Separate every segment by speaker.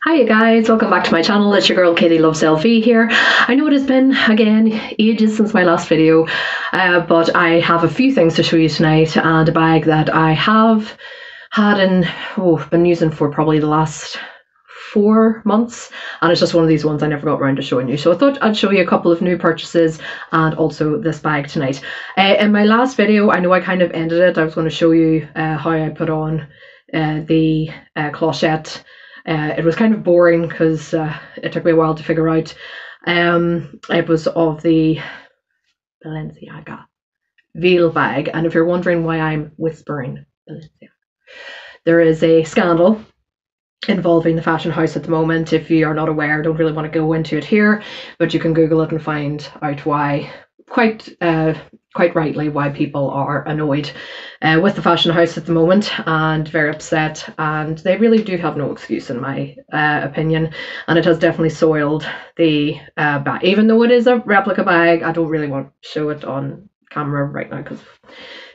Speaker 1: Hi you guys, welcome back to my channel. It's your girl Katie Loves LV here. I know it has been, again, ages since my last video, but I have a few things to show you tonight and a bag that I have had and been using for probably the last 4 months, and it's just one of these ones I never got around to showing you. So I thought I'd show you a couple of new purchases and also this bag tonight. In my last video, I know I kind of ended it. I was going to show you how I put on the clochette. It was kind of boring because it took me a while to figure out. It was of the Balenciaga veil bag, and if you're wondering why I'm whispering Balenciaga, there is a scandal involving the fashion house at the moment. If you are not aware, I don't really want to go into it here, but you can Google it and find out why, quite rightly, why people are annoyed with the fashion house at the moment and very upset, and they really do have no excuse in my opinion, and it has definitely soiled the bag. Even though it is a replica bag, I don't really want to show it on camera right now because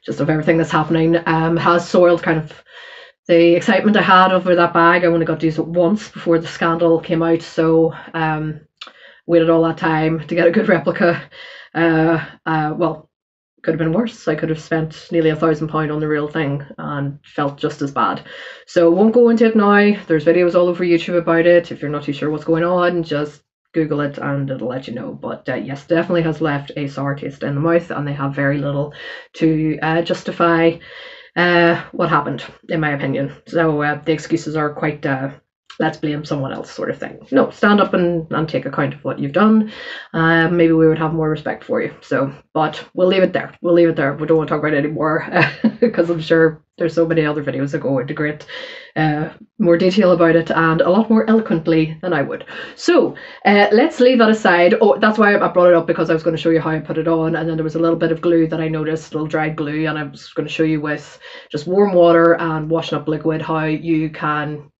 Speaker 1: just of everything that's happening. Has soiled kind of the excitement I had over that bag. I only got to use it once before the scandal came out, so waited all that time to get a good replica. Well, could have been worse. I could have spent nearly £1,000 on the real thing and felt just as bad. So won't go into it now. There's videos all over YouTube about it. If you're not too sure what's going on, just Google it and it'll let you know. But yes, definitely has left a sour taste in the mouth, and they have very little to justify what happened, in my opinion. So the excuses are quite let's blame someone else sort of thing. No, stand up and take account of what you've done. Maybe we would have more respect for you. So, but we'll leave it there. We'll leave it there. We don't want to talk about it anymore because I'm sure there's so many other videos that go into great more detail about it and a lot more eloquently than I would. So let's leave that aside. Oh, that's why I brought it up, because I was going to show you how I put it on, and then there was a little bit of glue that I noticed, a little dried glue, and I was going to show you with just warm water and washing up liquid how you can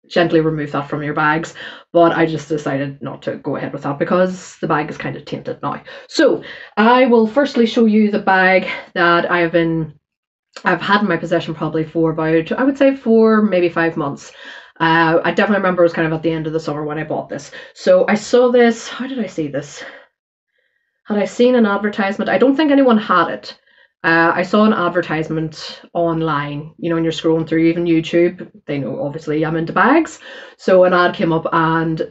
Speaker 1: gently remove that from your bags. But I just decided not to go ahead with that because the bag is kind of tainted now. So I will firstly show you the bag that I've had in my possession probably for about, I would say, 4 maybe 5 months. I definitely remember it was kind of at the end of the summer when I bought this. So I saw this, how did I see this? Had I seen an advertisement? I don't think anyone had it. I saw an advertisement online, you know, when you're scrolling through even YouTube, they know obviously I'm into bags. So an ad came up and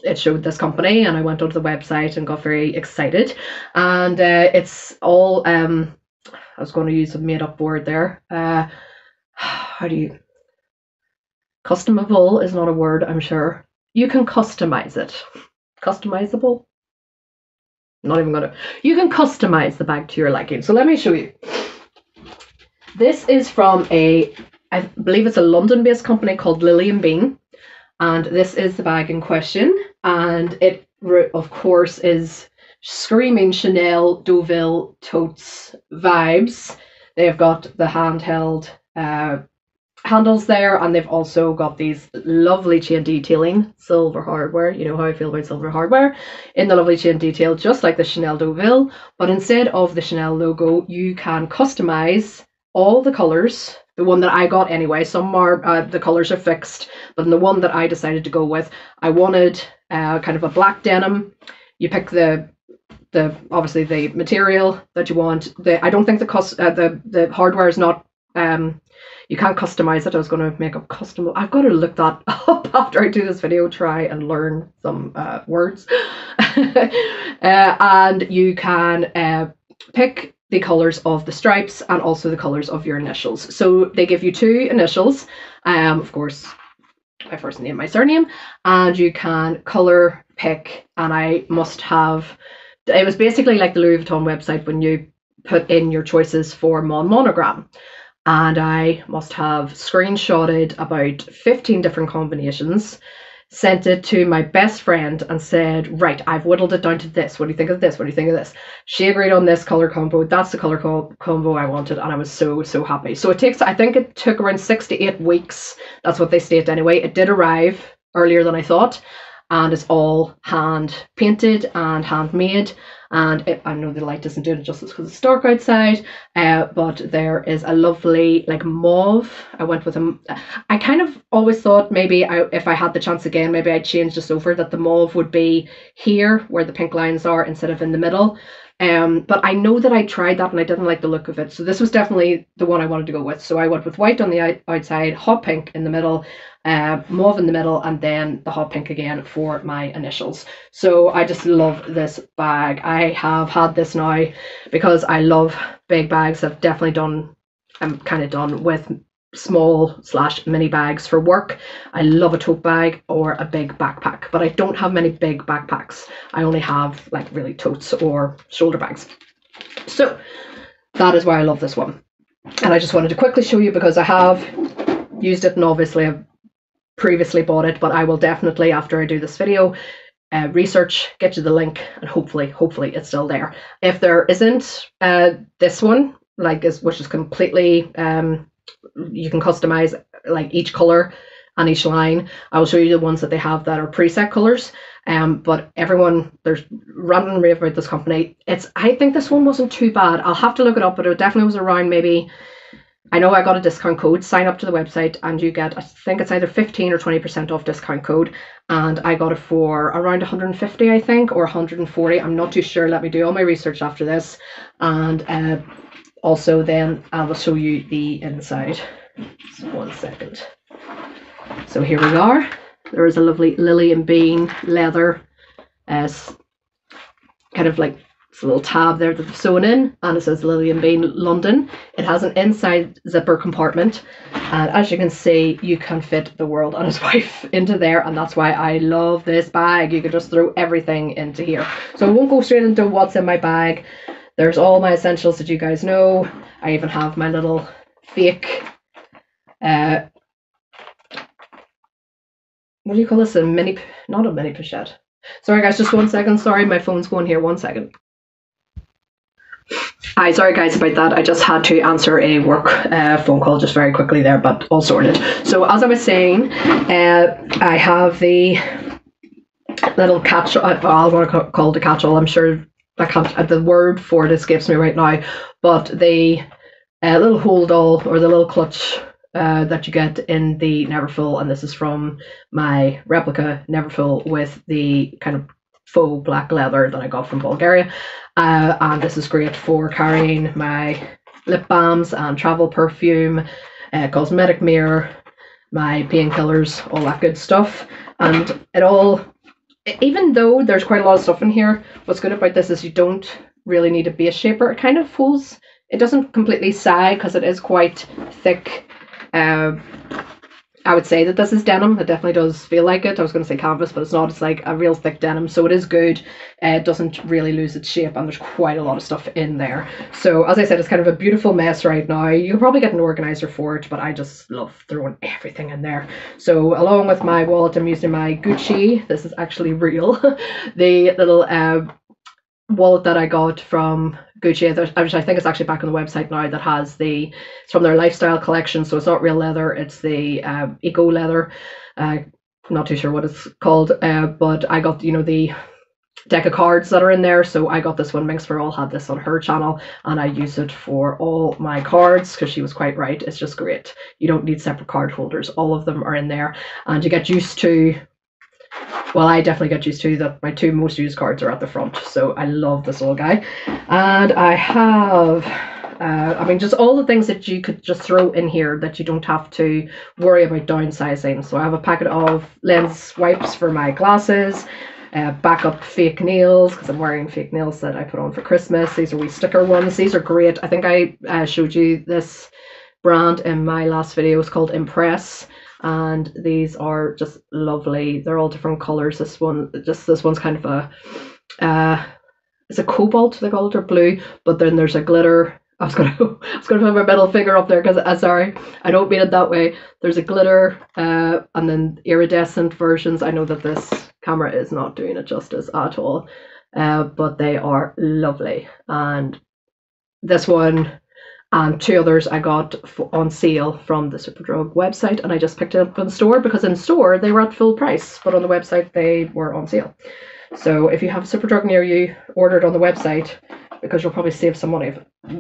Speaker 1: it showed this company, and I went onto the website and got very excited. And it's all, I was going to use a made up word there. How do you, customable is not a word, I'm sure. You can customize it. Customizable? Not even gonna. You can customize the bag to your liking. So let me show you. This is from I believe it's a London-based company called Lily & Bean, and this is the bag in question. And it, of course, is screaming Chanel Deauville totes vibes. They've got the handheld handles there, and they've also got these lovely chain detailing, silver hardware. You know how I feel about silver hardware, in the lovely chain detail, just like the Chanel Deauville, but instead of the Chanel logo, you can customize all the colors. The one that I got anyway, some are the colors are fixed, but in the one that I decided to go with, I wanted kind of a black denim. You pick the obviously the material that you want. I don't think the hardware is not you can't customize it. I was going to make a custom. I've got to look that up after I do this video, try and learn some words. And you can pick the colors of the stripes and also the colors of your initials. So they give you 2 initials, of course, my first name, my surname, and you can color pick. And I must have, it was basically like the Louis Vuitton website when you put in your choices for monogram. And I must have screenshotted about 15 different combinations, sent it to my best friend and said, right, I've whittled it down to this. What do you think of this? What do you think of this? She agreed on this color combo. That's the color combo I wanted, and I was so happy. So it takes, I think it took around 6 to 8 weeks. That's what they state anyway. It did arrive earlier than I thought, and it's all hand painted and handmade. and I know the light isn't doing it justice because it's dark outside, but there is a lovely like mauve. I went with I kind of always thought maybe if I had the chance again, maybe I'd change this over, that the mauve would be here where the pink lines are instead of in the middle. But I know that I tried that and I didn't like the look of it. So this was definitely the one I wanted to go with. So I went with white on the outside, hot pink in the middle, mauve in the middle, and then the hot pink again for my initials. So I just love this bag. I have had this now because I love big bags. I'm kind of done with small/mini bags for work. I love a tote bag or a big backpack, but I don't have many big backpacks. I only have like really totes or shoulder bags. So that is why I love this one. And I just wanted to quickly show you because I have used it and obviously I've previously bought it, but I will definitely, after I do this video, research, get you the link, and hopefully it's still there. If there isn't, this one, which is completely you can customize like each color and each line. I will show you the ones that they have that are preset colors. But there's random and rave about this company. I think this one wasn't too bad. I'll have to look it up, but it definitely was around maybe, I know I got a discount code. Sign up to the website and you get, I think it's either 15 or 20% off discount code. And I got it for around 150, I think, or 140. I'm not too sure. Let me do all my research after this. And also then I will show you the inside. Just 1 second. So here we are. There is a lovely Lily and Bean leather, kind of like it's a little tab there that they've sewn in, and it says Lily and Bean London. It has an inside zipper compartment, and as you can see, you can fit the world and his wife into there, and that's why I love this bag. You can just throw everything into here. So I won't go straight into what's in my bag. There's all my essentials that you guys know. I even have my little fake, what do you call this? Not a mini pochette. Sorry guys, just 1 second. Sorry, my phone's going here. 1 second. Hi, sorry guys about that. I just had to answer a work phone call just very quickly there, but all sorted. So as I was saying, I have the little catch-all. I want to call it a catch-all. I'm sure the word for it escapes me right now, but the little hold all or the little clutch that you get in the Neverfull, and this is from my replica Neverfull with the kind of faux black leather that I got from Bulgaria, and this is great for carrying my lip balms and travel perfume, cosmetic mirror, my painkillers, all that good stuff. And it all, even though there's quite a lot of stuff in here, what's good about this is you don't really need a base shaper. It kind of folds, it doesn't completely sag because it is quite thick. I would say that this is denim. It definitely does feel like it. I was going to say canvas, but it's not. It's like a real thick denim, so it is good. It doesn't really lose its shape, and there's quite a lot of stuff in there. So as I said, it's kind of a beautiful mess right now. You can probably get an organizer for it, but I just love throwing everything in there. So along with my wallet, I'm using my Gucci. This is actually real. The little wallet that I got from Gucci, which I think is actually back on the website now, that has it's from their lifestyle collection, so it's not real leather, it's the eco leather. I'm not too sure what it's called, but I got, the deck of cards that are in there, so I got this one. Minx for All had this on her channel, and I use it for all my cards because she was quite right. It's just great. You don't need separate card holders. All of them are in there, and you get used to, well, I definitely get used to that my two most used cards are at the front, so I love this little guy. And I have, just all the things that you could just throw in here that you don't have to worry about downsizing. So I have a packet of lens wipes for my glasses, backup fake nails, because I'm wearing fake nails that I put on for Christmas. These are wee sticker ones. These are great. I think I showed you this brand in my last video. It's called Impress. And these are just lovely. They're all different colors. This one's kind of it's a cobalt, they call it, or blue, but then there's a glitter. I was gonna put my middle finger up there because sorry, I don't mean it that way. There's a glitter and then iridescent versions. I know that this camera is not doing it justice at all, but they are lovely. And this one and two others I got on sale from the Superdrug website, and I just picked it up in store because in store they were at full price, but on the website they were on sale. So if you have a Superdrug near you, order it on the website, because you'll probably save some money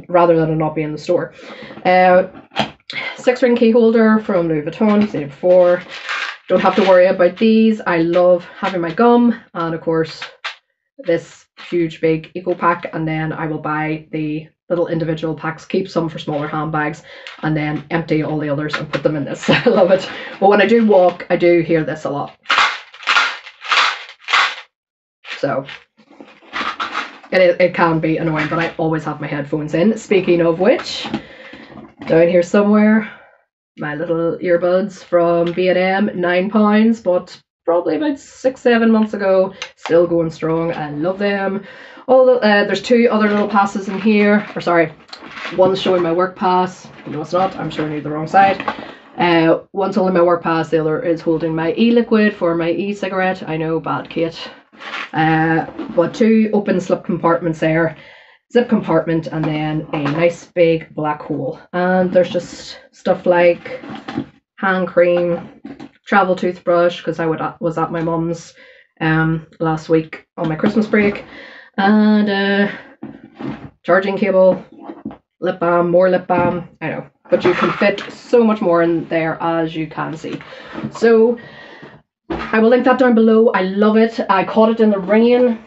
Speaker 1: rather than it not be in the store. 6-ring key holder from Louis Vuitton, seen it before. Don't have to worry about these. I love having my gum, and of course this huge big eco pack, and then I will buy the little individual packs, keep some for smaller handbags, and then empty all the others and put them in this. I love it. But when I do walk, I do hear this a lot. So it can be annoying, but I always have my headphones in. Speaking of which, down here somewhere, my little earbuds from B&M, £9, but probably about 6-7 months ago, still going strong. I love them. There's 2 other little passes in here, or sorry, one's showing my work pass. No, it's not. I'm showing you the wrong side. One's holding my work pass, the other is holding my e-liquid for my e-cigarette. I know, bad Kate. But 2 open slip compartments there, zip compartment, and then a nice big black hole. And there's just stuff like hand cream, travel toothbrush, because I was at my mum's last week on my Christmas break, and charging cable, lip balm, more lip balm. I know, but you can fit so much more in there, as you can see. So I will link that down below. I love it. I caught it in the rain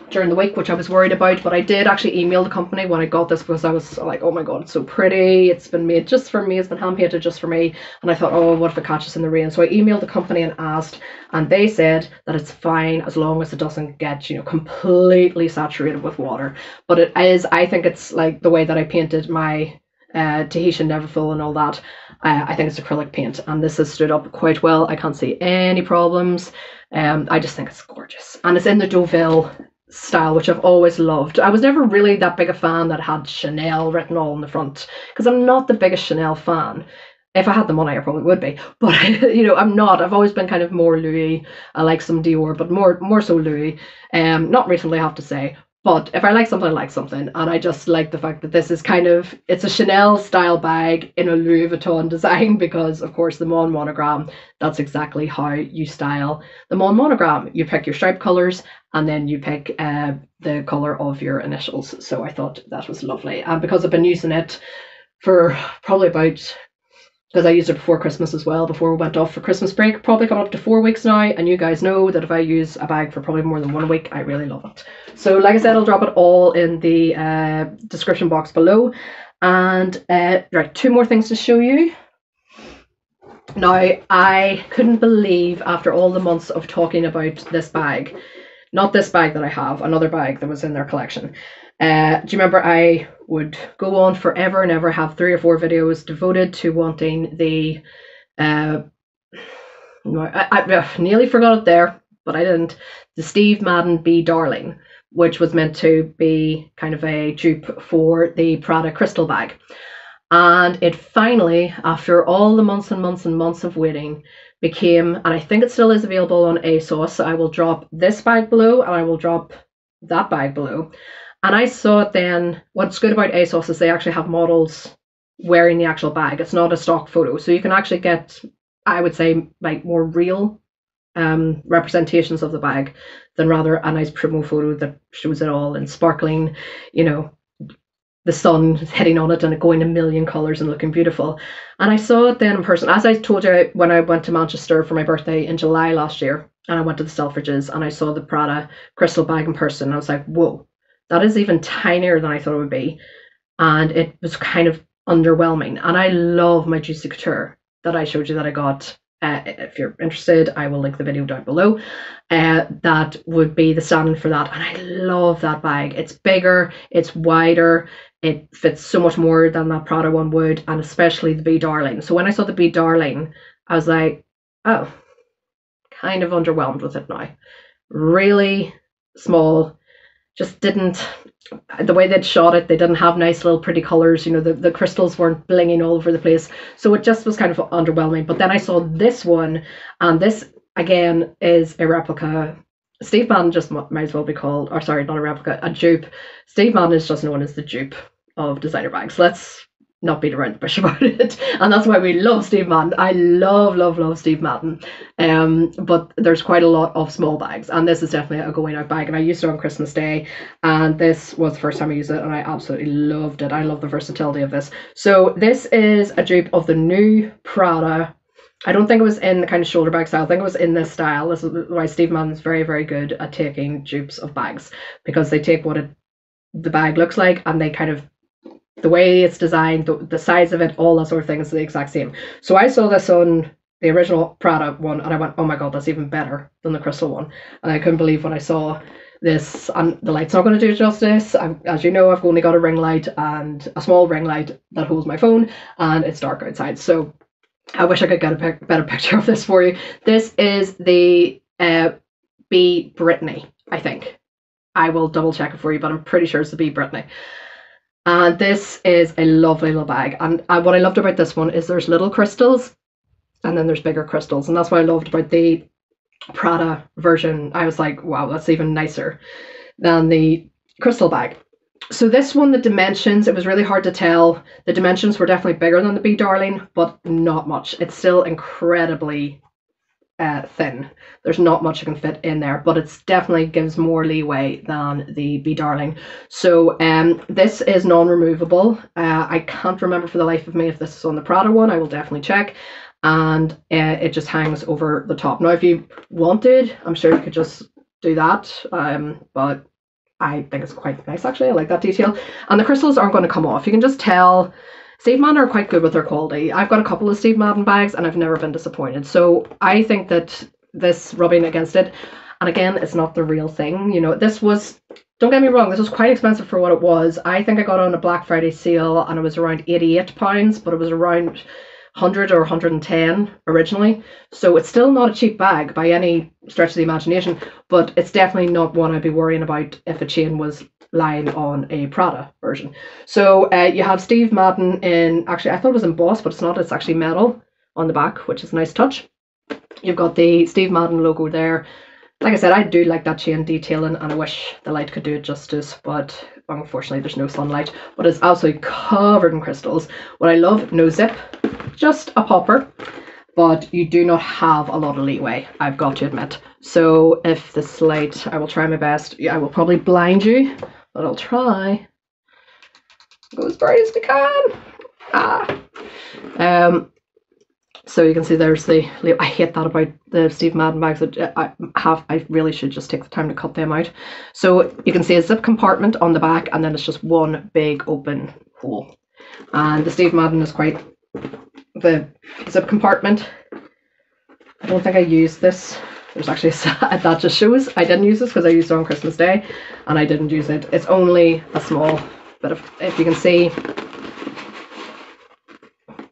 Speaker 1: during the week, which I was worried about, but I did actually email the company when I got this, because I was like, oh my god, it's so pretty, it's been made just for me, it's been hand painted just for me, and I thought, oh, what if it catches in the rain? So I emailed the company and asked, and they said that it's fine as long as it doesn't get, you know, completely saturated with water. But it is, I think it's like the way that I painted my Tahitian Neverfull and all that. I think it's acrylic paint, and this has stood up quite well. I can't see any problems. I just think it's gorgeous, and it's in the Deauville style, which I've always loved. I was never really that big a fan that had Chanel written all in the front, because I'm not the biggest Chanel fan. If I had the money, I probably would be, but you know, I'm not. I've always been kind of more Louis. I like some Dior, but more so Louis. Not recently, I have to say. But if I like something, I like something. And I just like the fact that this is kind of, it's a Chanel style bag in a Louis Vuitton design, because of course the Mon monogram, that's exactly how you style the Mon monogram. You pick your stripe colours, and then you pick the colour of your initials. So I thought that was lovely. And because I've been using it for probably about, because I used it before Christmas as well, before we went off for Christmas break, probably got up to 4 weeks now, and you guys know that if I use a bag for probably more than 1 week, I really love it. So like I said, I'll drop it all in the description box below. And right, 2 more things to show you. Now, I couldn't believe, after all the months of talking about this bag, not this bag that I have, another bag that was in their collection. Do you remember I would go on forever and ever, have 3 or 4 videos devoted to wanting the, I nearly forgot it there, but I didn't, the Steve Madden Bdarling, which was meant to be kind of a dupe for the Prada crystal bag. And it finally, after all the months and months and months of waiting, became, and I think it still is available on ASOS. So I will drop this bag below, and I will drop that bag below. And I saw it then. What's good about ASOS is they actually have models wearing the actual bag. It's not a stock photo, so you can actually get, I would say, like more real representations of the bag than rather a nice promo photo that shows it all in sparkling, you know, the sun hitting on it and it going a million colours and looking beautiful. And I saw it then in person, as I told you, when I went to Manchester for my birthday in July last year, and I went to the Selfridges and I saw the Prada crystal bag in person. I was like, whoa, that is even tinier than I thought it would be. And it was kind of underwhelming. And I love my Juicy Couture that I showed you that I got. If you're interested, I will link the video down below. That would be the stand-in for that. And I love that bag. It's bigger, it's wider, it fits so much more than that Prada one would, and especially the Bdarling. So when I saw the Bdarling, I was like, oh, kind of underwhelmed with it now. Really small, just didn't, the way they'd shot it, they didn't have nice little pretty colours, you know, the crystals weren't blinging all over the place, so it just was kind of underwhelming. But then I saw this one, and this again is a replica. Steve Madden just might as well be called, or sorry, not a replica, a dupe. Steve Madden is just known as the dupe of designer bags. Let's not beat around the bush about it. And that's why we love Steve Madden. I love Steve Madden. But there's quite a lot of small bags, and this is definitely a going out bag. And I used it on Christmas Day, and this was the first time I used it, and I absolutely loved it. I love the versatility of this. So this is a dupe of the new Prada. I don't think it was in the kind of shoulder bag style. I think it was in this style. This is why Steve Madden's very good at taking dupes of bags, because they take what the bag looks like, and they kind of, the way it's designed, the size of it, all that sort of thing is the exact same. So I saw this on the original Prada one, and I went, oh my god, that's even better than the crystal one. And I couldn't believe when I saw this, and the light's not going to do it justice. As you know, I've only got a ring light and a small ring light that holds my phone, and it's dark outside. So I wish I could get a better picture of this for you. This is the B Brittany, I think. I will double check it for you, but I'm pretty sure it's the B Brittany. And this is a lovely little bag. And what I loved about this one is there's little crystals, and then there's bigger crystals. And that's what I loved about the Prada version. I was like, wow, that's even nicer than the crystal bag. So this one, the dimensions, it was really hard to tell. The dimensions were definitely bigger than the Bdarling, but not much. It's still incredibly thin. There's not much you can fit in there, but it definitely gives more leeway than the Bdarling. So this is non-removable. I can't remember for the life of me if this is on the Prada one. I will definitely check. And it just hangs over the top. Now, if you wanted, I'm sure you could just do that, but I think it's quite nice, actually. I like that detail. And the crystals aren't going to come off. You can just tell Steve Madden are quite good with their quality. I've got a couple of Steve Madden bags, and I've never been disappointed. So I think that this rubbing against it, and again, it's not the real thing. You know, this was, don't get me wrong, this was quite expensive for what it was. I think I got on a Black Friday sale, and it was around £88, but it was around 100 or 110 originally. So it's still not a cheap bag by any stretch of the imagination, but it's definitely not one I'd be worrying about if a chain was lying on a Prada version. So you have Steve Madden in, actually I thought it was embossed, but it's not, it's actually metal on the back, which is a nice touch. You've got the Steve Madden logo there. Like I said, I do like that chain detailing, and I wish the light could do it justice, but unfortunately there's no sunlight. But it's absolutely covered in crystals. What I love, no zip, just a popper, but you do not have a lot of leeway, I've got to admit. So if this light, I will try my best. Yeah, I will probably blind you, but I'll try. Go as bright as we can. So you can see there's the, I hate that about the Steve Madden bags. I really should just take the time to cut them out. So you can see a zip compartment on the back, and then it's just one big open hole. And the Steve Madden is quite, the zip compartment, I don't think I used this. There's actually that just shows I didn't use this because I used it on Christmas Day, and I didn't use it. It's only a small bit of, if you can see,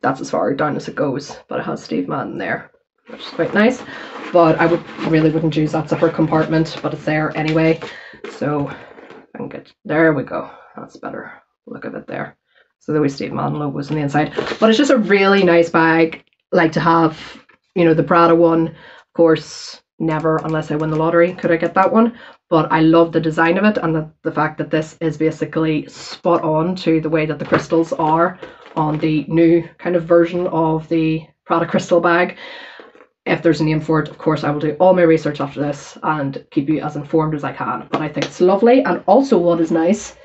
Speaker 1: that's as far down as it goes, but it has Steve Madden there, which is quite nice. But I really wouldn't use that zipper compartment, but it's there anyway. So I can get, there we go. That's better. Look at it there. So the way Steve Madden logo is on the inside. But it's just a really nice bag. Like to have, you know, the Prada one. Of course, never, unless I win the lottery, could I get that one. But I love the design of it, and the fact that this is basically spot on to the way that the crystals are on the new kind of version of the Prada crystal bag. If there's a name for it, of course, I will do all my research after this and keep you as informed as I can. But I think it's lovely. And also what is nice,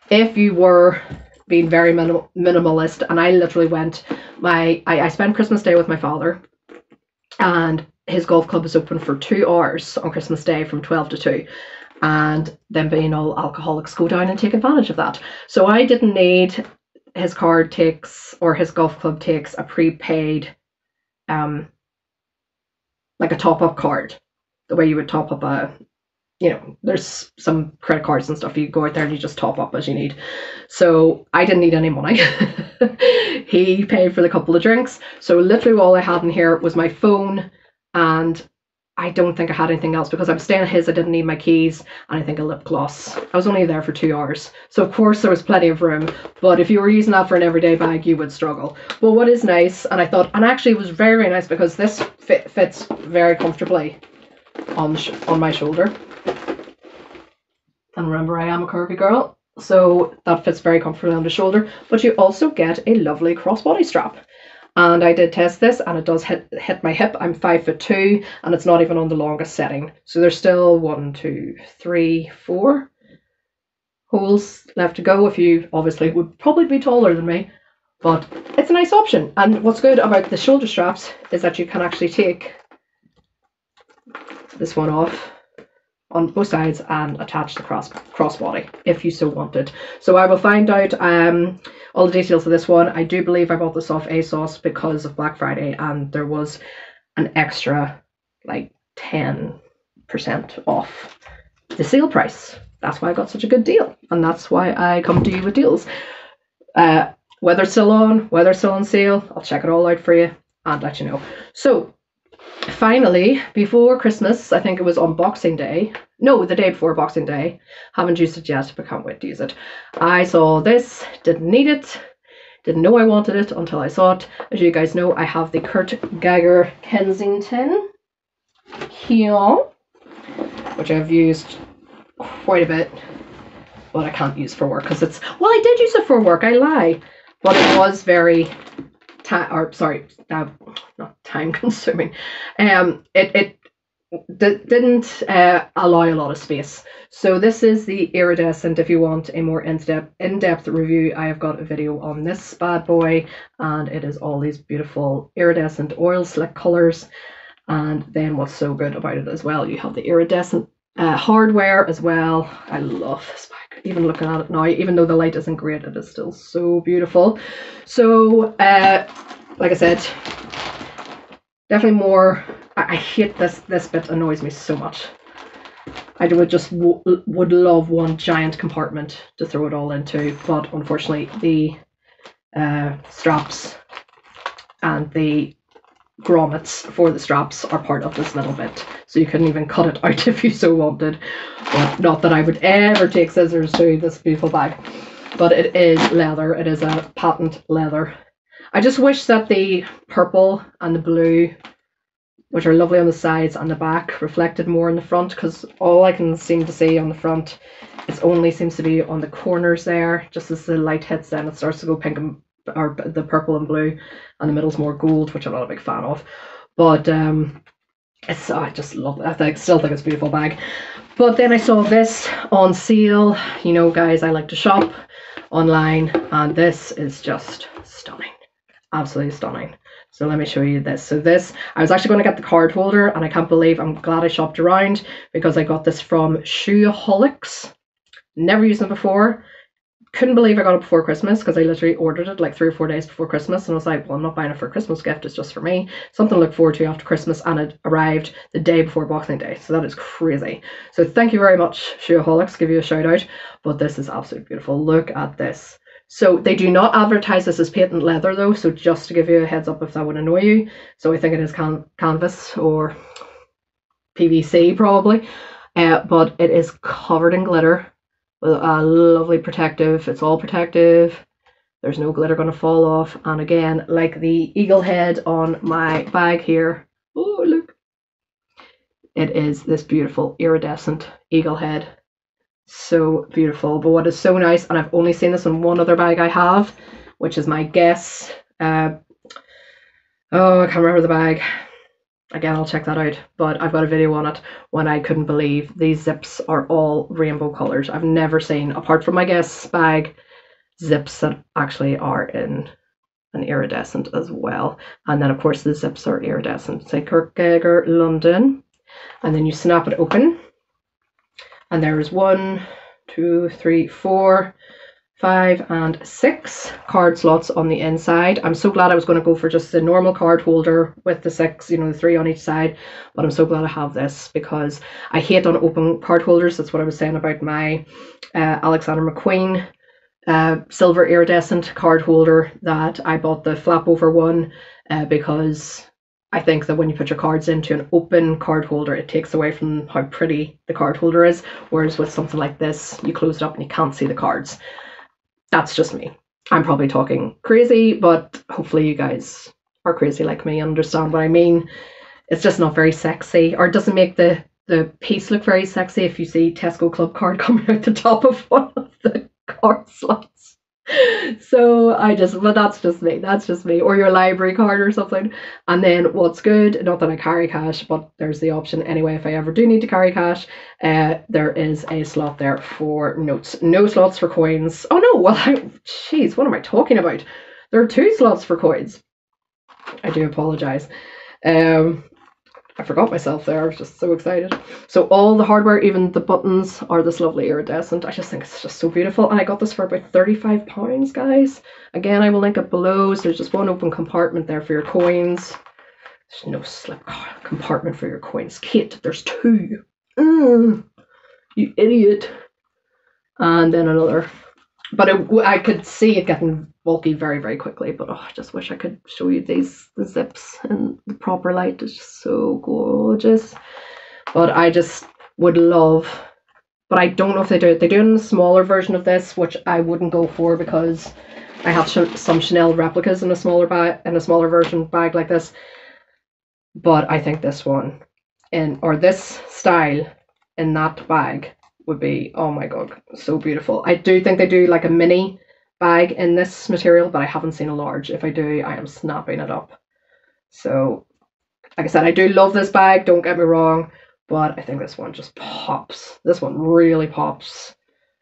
Speaker 1: if you were being very minimalist, and I literally went, I spent Christmas Day with my father, and his golf club is open for 2 hours on Christmas Day from 12 to 2. And then being all alcoholics go down and take advantage of that. So I didn't need, his card takes, or his golf club takes a prepaid, like a top-up card, the way you would top up a, you know, there's some credit cards and stuff, you go out there and you just top up as you need. So I didn't need any money. He paid for the couple of drinks. So literally all I had in here was my phone, and I don't think I had anything else because I was staying at his. I didn't need my keys, and I think a lip gloss. I was only there for 2 hours. So of course there was plenty of room, but if you were using that for an everyday bag, you would struggle. But what is nice, and I thought, and actually it was very, very nice because this fits very comfortably on my shoulder. And remember, I am a curvy girl. So that fits very comfortably on the shoulder, but you also get a lovely crossbody strap. And I did test this, and it does hit my hip. I'm 5'2", and it's not even on the longest setting. So there's still 1, 2, 3, 4 holes left to go. If you obviously would probably be taller than me, but it's a nice option. And what's good about the shoulder straps is that you can actually take this one off on both sides and attach the crossbody if you so wanted. So I will find out all the details of this one. I do believe I bought this off ASOS because of Black Friday, and there was an extra like 10% off the sale price. That's why I got such a good deal, and that's why I come to you with deals. Whether it's still on, whether it's still on sale, I'll check it all out for you and let you know. So finally, before Christmas, I think it was on Boxing Day. No, the day before Boxing Day. Haven't used it yet, but can't wait to use it. I saw this, didn't need it, didn't know I wanted it until I saw it. As you guys know, I have the Geiger Kensington here, which I've used quite a bit, but I can't use for work because it's, well, I did use it for work, I lie, but it was very not time consuming. It didn't allow a lot of space. So this is the iridescent. If you want a more in-depth review, I have got a video on this bad boy, and it is all these beautiful iridescent oil slick colors. And then what's so good about it as well, you have the iridescent hardware as well. I love this bag. Even looking at it now, even though the light isn't great, it is still so beautiful. So like I said, definitely more. I hate this bit, annoys me so much. I would love one giant compartment to throw it all into, but unfortunately the straps and the grommets for the straps are part of this little bit, so you couldn't even cut it out if you so wanted. But not that I would ever take scissors to this beautiful bag, but it is leather. It is a patent leather. I just wish that the purple and the blue, which are lovely on the sides and the back, reflected more in the front, because all I can seem to see on the front, it only seems to be on the corners there. Just as the light hits, then it starts to go pink and, or the purple and blue, and the middle's more gold, which I'm not a big fan of. But it's, I just love it. I still think it's a beautiful bag. But then I saw this on sale. You know, guys, I like to shop online, and this is just stunning. Absolutely stunning. So let me show you this. So this, I was actually going to get the card holder, and I can't believe, I'm glad I shopped around, because I got this from Shoeholics. Never used them before. Couldn't believe I got it before Christmas, because I literally ordered it like 3 or 4 days before Christmas, and I was like, well, I'm not buying it for a Christmas gift, it's just for me. Something to look forward to after Christmas, and it arrived the day before Boxing Day. So that is crazy. So thank you very much, Shoeholics, give you a shout out. But this is absolutely beautiful. Look at this. So they do not advertise this as patent leather though, so just to give you a heads up if that would annoy you. So I think it is canvas or PVC probably, but it is covered in glitter with a lovely protective. It's all protective. There's no glitter going to fall off. And again, like the eagle head on my bag here, oh look, it is this beautiful iridescent eagle head. So beautiful. But what is so nice, and I've only seen this in one other bag I have, which is my Guess. Oh, I can't remember the bag. Again, I'll check that out. But I've got a video on it when I couldn't believe these zips are all rainbow colors. I've never seen, apart from my Guess bag, zips that actually are in an iridescent as well. And then of course the zips are iridescent. Say Geiger London. And then you snap it open. And there's 1, 2, 3, 4, 5, and 6 card slots on the inside. I'm so glad I was going to go for just the normal card holder with the 6, you know, the 3 on each side. But I'm so glad I have this, because I hate unopened card holders. That's what I was saying about my Alexander McQueen silver iridescent card holder that I bought the flap over one because I think that when you put your cards into an open card holder, it takes away from how pretty the card holder is. Whereas with something like this, you close it up and you can't see the cards. That's just me. I'm probably talking crazy, but hopefully you guys are crazy like me and understand what I mean. It's just not very sexy, or it doesn't make the piece look very sexy if you see Tesco Club card coming out the top of one of the card slots. So but that's just me, or your library card or something. And then what's good, not that I carry cash, but there's the option anyway if I ever do need to carry cash, there is a slot there for notes. No slots for coins. Oh no, well, jeez, what am I talking about? There are 2 slots for coins. I do apologize. I forgot myself there. I was just so excited. So all the hardware, even the buttons, are this lovely iridescent. I just think it's just so beautiful. And I got this for about £35, guys. Again, I will link it below. So there's just one open compartment there for your coins. There's no slip compartment for your coins. Kate, there's 2. You idiot. And then another. But I could see it getting bulky very, very quickly. But I just wish I could show you the zips in the proper light. It's just so gorgeous. But I just would love, but I don't know if they do it. They do it in a smaller version of this, which I wouldn't go for because I have some Chanel replicas in a smaller bag, in a smaller version bag like this. But I think this one, or this style in that bag, would be, oh my god, so beautiful. I do think they do like a mini bag in this material, but I haven't seen a large. If I do, I am snapping it up. So like I said, I do love this bag, don't get me wrong, but I think this one just pops. This one really pops.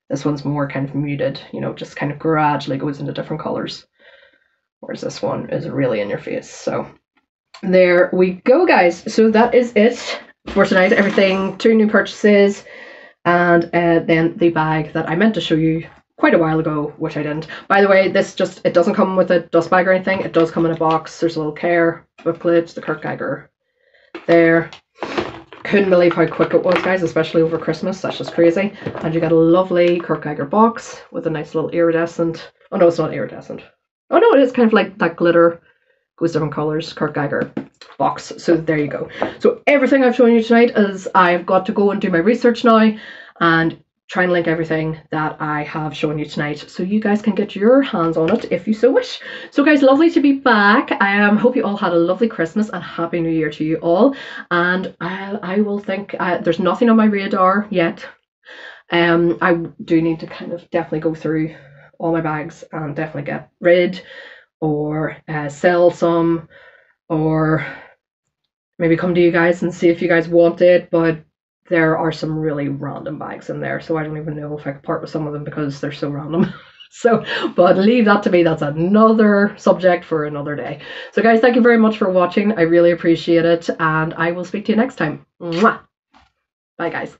Speaker 1: This one's more kind of muted, you know, just kind of gradually goes into different colors, whereas this one is really in your face. So there we go, guys. So that is it for tonight. Everything, 2 new purchases, and then the bag that I meant to show you quite a while ago, which I didn't. By the way, this it doesn't come with a dust bag or anything. It does come in a box. There's a little care booklet, the Kurt Geiger there. Couldn't believe how quick it was, guys, especially over Christmas. That's just crazy. And you got a lovely Kurt Geiger box with a nice little iridescent. Oh no, it's not iridescent. Oh no, it is kind of like that glitter. Goes different colors. Kurt Geiger box. So there you go. So everything I've shown you tonight is I've got to go and do my research now and try and link everything that I have shown you tonight so you guys can get your hands on it if you so wish. So guys, lovely to be back. I hope you all had a lovely Christmas and Happy New Year to you all. And I will think there's nothing on my radar yet. I do need to kind of definitely go through all my bags and definitely get rid or sell some, or maybe come to you guys and see if you guys want it. But there are some really random bags in there, so I don't even know if I could part with some of them because they're so random. So, but leave that to me. That's another subject for another day. So guys, thank you very much for watching. I really appreciate it, and I will speak to you next time. Mwah! Bye guys.